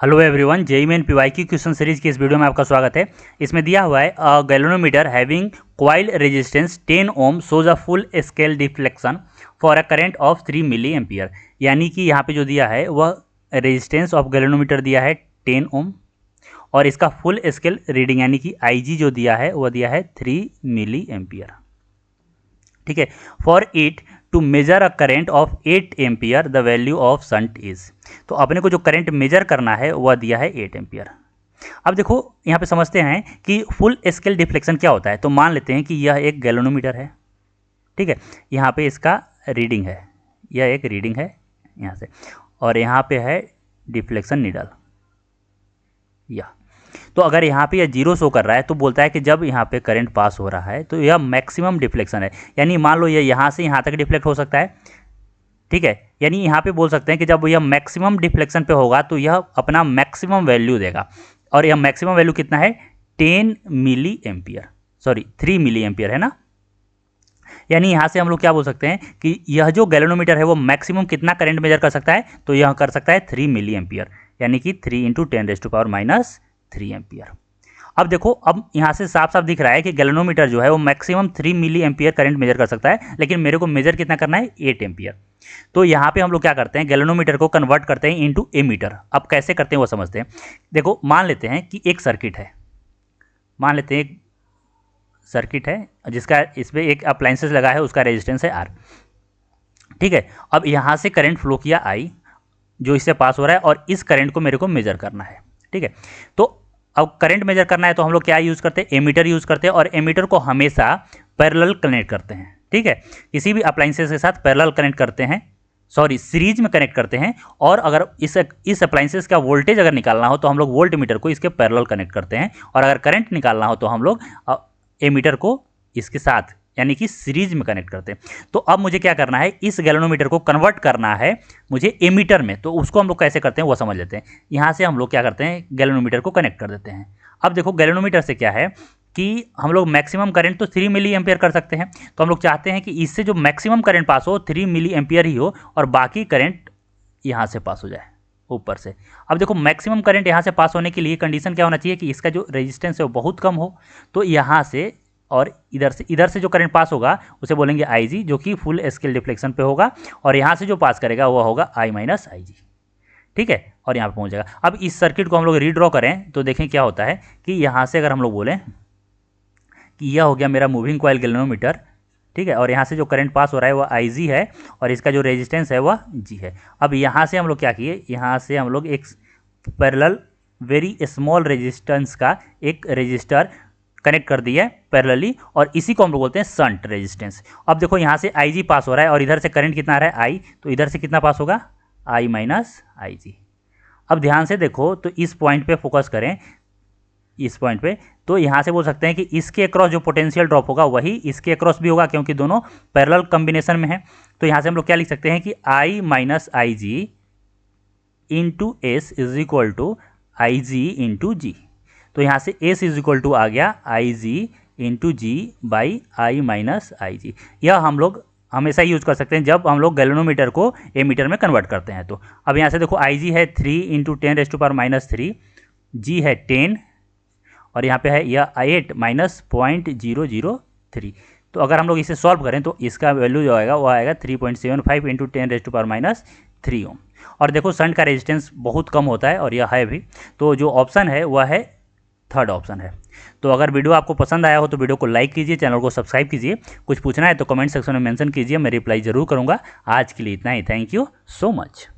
Hello everyone, JEE main PYQ question series की इस video में आपका स्वागत है। इसमें दिया हुआ है a galvanometer having coil resistance 10 ohm shows a full scale deflection for a current of 3 milli ampere. यानी कि यहाँ पे जो दिया है वह रेजिस्टेंस ऑफ गैल्वेनोमीटर दिया है 10 ओम और इसका फुल स्केल रीडिंग यानी कि आईजी जो दिया है वह दिया है 3 मिली एम्पियर। ठीक है, for it to measure a current of 8 ampere the value of shunt is. तो अपने को जो करंट मेजर करना है वह दिया है 8 एम्पियर। अब देखो यहाँ पे समझते हैं कि फुल स्केल डिफ्लेक्शन क्या होता है। तो मान लेते हैं कि यह एक गैल्वेनोमीटर है, ठीक है, यहाँ पे इसका रीडिंग है, यह एक रीडिंग है यहाँ से, और यहाँ पे है डिफ्लेक्शन नीडल यह। तो अगर यहाँ पे यह जीरो शो कर रहा है तो बोलता है कि जब यहाँ पे करंट पास हो रहा है तो यह मैक्सिमम डिफ्लेक्शन है। यानी मान लो यह यहाँ से यहाँ तक डिफ्लेक्ट हो सकता है, ठीक है। यानी यहाँ पे बोल सकते हैं कि जब यह मैक्सिमम डिफ्लेक्शन पे होगा तो यह अपना मैक्सिमम वैल्यू देगा, और यह मैक्सिमम वैल्यू कितना है 10 milli ampere, sorry 3 milli ampere है ना। यानी यहाँ से हम लोग क्या बोल सकते हैं कि यह जो गैल्वेनोमीटर है वो मैक्सिमम कितना करंट मेजर कर सकता है, तो यह कर सकता है 3 मिली एम्पियर, यानी कि 3 × 10⁻³ एम्पियर। अब देखो, अब यहाँ से साफ साफ दिख रहा है कि गैल्वेनोमीटर जो है वो maximum 3 milli ampere current measure कर सकता है, लेकिन मेरे को मेजर कितना करना है 8 एम्पियर। तो यहाँ पे हम लोग क्या करते हैं, गैल्वेनोमीटर को कन्वर्ट करते हैं इनटू एमीटर। अब कैसे करते हैं वो समझते हैं। देखो, मान लेते हैं कि एक सर्किट है, मान लेते हैं एक सर्किट है जिसका इसमें एक अप्लायंसेस लगा है, उसका रेजिस्टेंस है आर, ठीक है। अब यहाँ से करंट फ्लो किया आई जो इससे पास हो रहा है, और इस करंट को मेरे को मेजर करना है, ठीक है। तो अब करंट मेजर करना है तो हम लोग क्या यूज़ करते हैं, एमीटर यूज़ करते हैं, और एमीटर को हमेशा पैरेलल कनेक्ट करते हैं, ठीक है। किसी भी अप्लायंसेस के साथ पैरेलल कनेक्ट करते हैं, सॉरी सीरीज में कनेक्ट करते हैं। और अगर इस अप्लायंसेस का वोल्टेज अगर निकालना हो तो हम लोग वोल्ट मीटर को इसके पैरेलल कनेक्ट करते हैं, और अगर करंट निकालना हो तो हम लोग एमीटर को इसके साथ यानी कि सीरीज में कनेक्ट करते हैं। तो अब मुझे क्या करना है, इस गैल्वेनोमीटर को कन्वर्ट करना है मुझे एमीटर में। तो उसको हम लोग कैसे करते हैं वो समझ लेते हैं। यहाँ से हम लोग क्या करते हैं, गैल्वेनोमीटर को कनेक्ट कर देते हैं। अब देखो, गैल्वेनोमीटर से क्या है कि हम लोग मैक्सिमम करंट तो 3 मिली एम्पियर कर सकते हैं। तो हम लोग चाहते हैं कि इससे जो मैक्सिमम करंट पास हो 3 मिली एम्पियर ही हो, और बाकी करंट यहाँ से पास हो जाए ऊपर से। अब देखो, मैक्सिमम करंट यहाँ से पास होने के लिए कंडीशन क्या होना चाहिए कि इसका जो रेजिस्टेंस है वो बहुत कम हो। तो यहाँ से और इधर से जो करंट पास होगा उसे बोलेंगे IG, जो कि फुल स्केल डिफ्लेक्शन पे होगा, और यहाँ से जो पास करेगा वह होगा I - IG, ठीक है, और यहाँ पे पहुँच जाएगा। अब इस सर्किट को हम लोग रीड्रॉ करें तो देखें क्या होता है कि यहाँ से अगर हम लोग बोलें कि यह हो गया मेरा मूविंग कॉइल गैल्वेनोमीटर, ठीक है, और यहाँ से जो करंट पास हो रहा है वह IG है, और इसका जो रेजिस्टेंस है वह G है। अब यहाँ से हम लोग क्या किए, यहाँ से हम लोग एक पैरेलल वेरी स्मॉल रेजिस्टेंस का एक रेजिस्टर कनेक्ट कर दिया है पैरेलली, और इसी को हम लोग बोलते हैं शंट रेजिस्टेंस। अब देखो, यहाँ से IG पास हो रहा है और इधर से करंट कितना आ रहा है I, तो इधर से कितना पास होगा I - IG। अब ध्यान से देखो, तो इस पॉइंट पे फोकस करें, इस पॉइंट पे। तो यहाँ से बोल सकते हैं कि इसके अक्रॉस जो पोटेंशियल ड्रॉप होगा वही इसके अक्रॉस भी होगा, क्योंकि दोनों पैरेलल कॉम्बिनेशन में है। तो यहाँ से हम लोग क्या लिख सकते हैं कि I - IG into S is equal to IG into G। तो यहाँ से S इज इक्वल टू आ गया IG into G by I - IG। यह हम लोग हमेशा यूज कर सकते हैं जब हम लोग गैल्वेनोमीटर को एमीटर में कन्वर्ट करते हैं। तो अब यहाँ से देखो, IG है 3 × 10⁻³ G है 10, और यहाँ पे है यह 8 - 0.003। तो अगर हम लोग इसे सॉल्व करें तो इसका वैल्यू जो आएगा वो आएगा 3.75 × 10⁻³ ओम। और देखो, शंट का रेजिस्टेंस बहुत कम होता है, और यह है भी। तो जो ऑप्शन है वह है थर्ड ऑप्शन है। तो अगर वीडियो आपको पसंद आया हो तो वीडियो को लाइक कीजिए, चैनल को सब्सक्राइब कीजिए। कुछ पूछना है तो कमेंट सेक्शन में मेंशन कीजिए, मैं रिप्लाई जरूर करूंगा। आज के लिए इतना ही, थैंक यू सो मच।